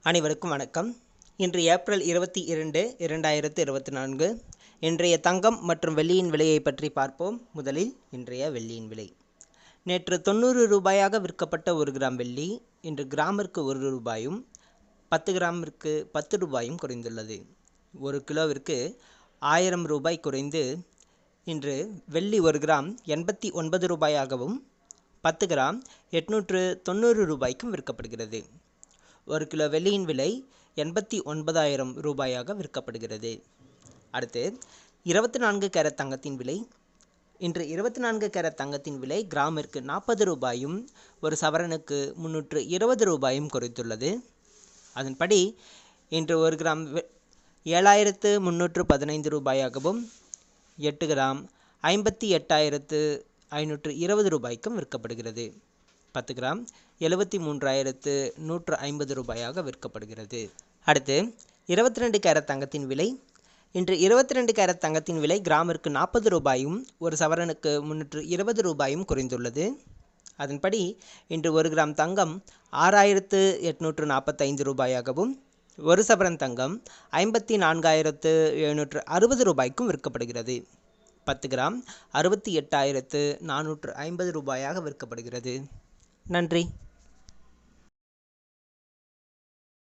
அனைவருக்கும் வணக்கம். இன்று ஏப்ரல் 22, 2024. இன்றைய தங்கம் மற்றும் வெள்ளியின் விலையை பற்றி பார்ப்போம். முதலில் இன்றைய வெள்ளியின் விலை. நேற்று 90 ரூபாயாக விற்கப்பட்ட 1 கிராம் வெள்ளி இன்று கிராமிற்கு 1 ரூபாயும் 10 கிராமிற்கு 10 ரூபாயும் குறைந்துள்ளது. 1 கிலோவிற்கு 1000 ரூபாய் குறைந்து இன்று வெள்ளி 1 கிராம் 89 ரூபாயாகவும் 10 கிராம் 890 ரூபாய்க்கும் விற்கப்படுகிறது. 1 கிலோ வெள்ளியின் விலை 89,000 ரூபாயாக விற்கப்படுகிறது. அடுத்து 24 கேரட் தங்கத்தின் விலை. இன்று 24 கேரட் தங்கத்தின் விலை கிராமிற்கு 40 ரூபாயும் ஒரு சவரனுக்கு 320 ரூபாயும் குறைத்துள்ளது. அதன்படி இன்று 1 கிராம் 7,315 ரூபாயாகவும் 8 கிராம் 58,520 ரூபாய்க்கும் விற்கப்படுகிறது. 10 கிராம் 73,150 ரூபாயாக விற்கப்படுகிறது. அடுத்து 22 கேரட் தங்கத்தின் விலை. இன்று 22 கேரட் தங்கத்தின் விலை கிராமிற்கு 40 ரூபாயும் ஒரு சவரனுக்கு 320 ரூபாயும் குறைந்துள்ளது. அதன்படி இன்று 1 கிராம் தங்கம் 6,845 ரூபாயாகவும் ஒரு சவரன் தங்கம் 54,760 ரூபாய்க்கும் விற்கப்படுகிறது. 10 கிராம் 68,450 ரூபாயாக விற்கப்படுகிறது. நன்றி.